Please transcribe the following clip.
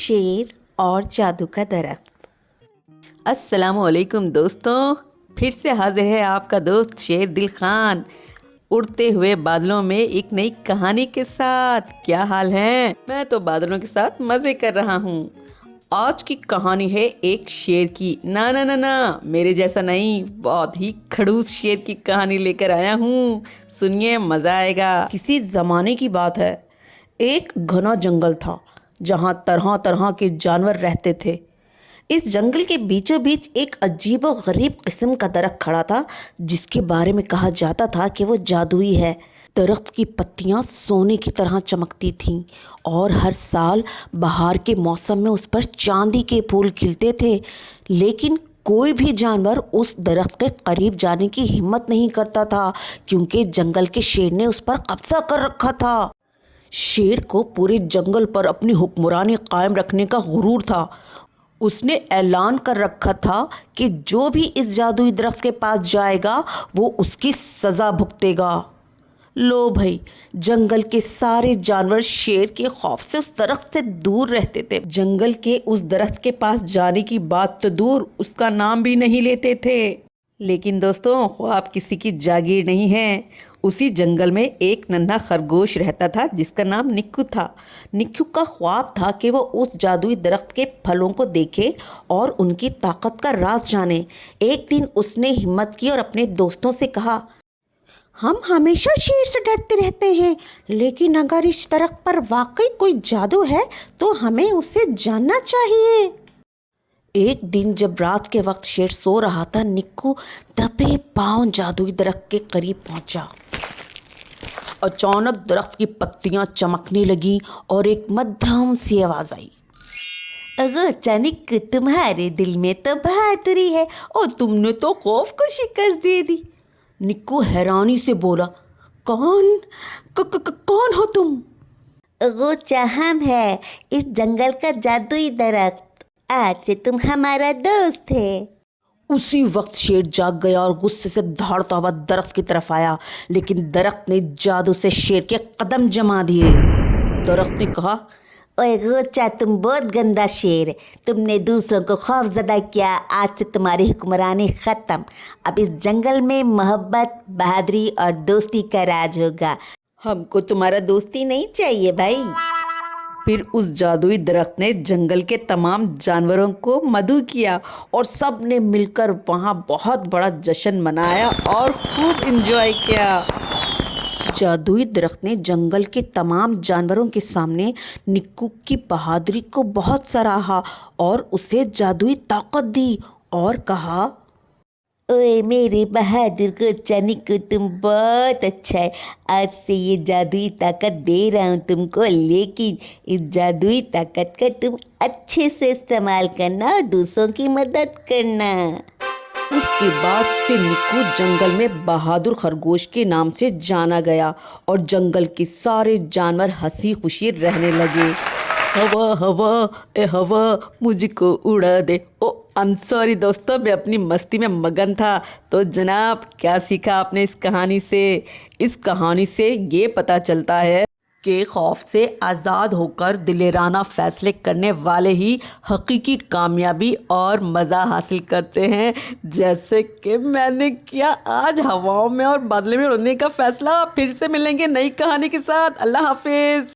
शेर और जादू का दरख्त। अस्सलाम वालेकुम दोस्तों, फिर से हाजिर है आपका दोस्त शेर दिल खान उड़ते हुए बादलों में एक नई कहानी के साथ। क्या हाल है? मैं तो बादलों के साथ मज़े कर रहा हूँ। आज की कहानी है एक शेर की। ना ना ना ना, मेरे जैसा नहीं, बहुत ही खड़ूस शेर की कहानी लेकर आया हूँ। सुनिए, मज़ा आएगा। किसी ज़माने की बात है, एक घना जंगल था जहाँ तरह तरह के जानवर रहते थे। इस जंगल के बीचों बीच एक अजीब और गरीब किस्म का दरख्त खड़ा था, जिसके बारे में कहा जाता था कि वो जादुई है। दरख्त की पत्तियां सोने की तरह चमकती थीं और हर साल बहार के मौसम में उस पर चांदी के फूल खिलते थे। लेकिन कोई भी जानवर उस दरख्त के करीब जाने की हिम्मत नहीं करता था, क्योंकि जंगल के शेर ने उस पर कब्जा कर रखा था। शेर को पूरे जंगल पर अपनी हुक्मरानी कायम रखने का गुरूर था। उसने ऐलान कर रखा था कि जो भी इस जादुई दरख्त के पास जाएगा वो उसकी सज़ा भुगतेगा। लो भाई, जंगल के सारे जानवर शेर के खौफ से उस दरख्त से दूर रहते थे। जंगल के उस दरख्त के पास जाने की बात तो दूर, उसका नाम भी नहीं लेते थे। लेकिन दोस्तों, ख्वाब किसी की जागीर नहीं है। उसी जंगल में एक नन्हा खरगोश रहता था जिसका नाम निक्कू था। निक्कू का ख्वाब था कि वो उस जादुई दरख्त के फलों को देखे और उनकी ताकत का राज जाने। एक दिन उसने हिम्मत की और अपने दोस्तों से कहा, हम हमेशा शेर से डरते रहते हैं, लेकिन अगर इस दरख्त पर वाकई कोई जादू है तो हमें उसे जानना चाहिए। एक दिन जब रात के वक्त शेर सो रहा था, निक्कू दबे पांव जादुई दरख्त के करीब पहुंचा। अचानक दरख्त की पत्तियां चमकने लगी और एक मध्यम सी आवाज आई, अगर अचानक तुम्हारे दिल में तो बहादुरी है और तुमने तो खौफ को शिकस्त दे दी। निक्कू हैरानी से बोला, कौन कौन हो तुम? वो चाहम है, इस जंगल का जादुई दरख्त। आज से तुम हमारा दोस्त है। उसी वक्त शेर जाग गया और गुस्से से दौड़ता हुआ दरख्त की तरफ आया, लेकिन दरख्त ने जादू से शेर के कदम जमा दिए। दरख्त ने कहा, ओए गोचा, तुम बहुत गंदा शेर है। तुमने दूसरों को खौफजदा किया। आज से तुम्हारी हुक्मरानी ख़त्म। अब इस जंगल में मोहब्बत, बहादुरी और दोस्ती का राज होगा। हमको तुम्हारा दोस्ती नहीं चाहिए भाई। फिर उस जादुई दरख्त ने जंगल के तमाम जानवरों को मदऊ किया और सब ने मिलकर वहाँ बहुत बड़ा जश्न मनाया और खूब एंजॉय किया। जादुई दरख्त ने जंगल के तमाम जानवरों के सामने निक्कू की बहादुरी को बहुत सराहा और उसे जादुई ताकत दी और कहा, ओए मेरे बहादुर गोचा निक्कू, तुम बहुत अच्छा है। आज से ये जादुई ताकत दे रहा हूँ तुमको, लेकिन इस जादुई ताकत का तुम अच्छे से इस्तेमाल करना और दूसरों की मदद करना। उसके बाद से निक्कू जंगल में बहादुर खरगोश के नाम से जाना गया और जंगल के सारे जानवर हंसी खुशी रहने लगे। हवा हवा ए हवा, मुझको उड़ा दे। ओ आई एम सॉरी दोस्तों, मैं अपनी मस्ती में मगन था। तो जनाब, क्या सीखा आपने इस कहानी से? इस कहानी से ये पता चलता है कि खौफ से आज़ाद होकर दिलेराना फ़ैसले करने वाले ही हकीकी कामयाबी और मज़ा हासिल करते हैं, जैसे कि मैंने किया आज हवाओं में और बादलों में उड़ने का फ़ैसला। फिर से मिलेंगे नई कहानी के साथ। अल्लाह हाफिज़।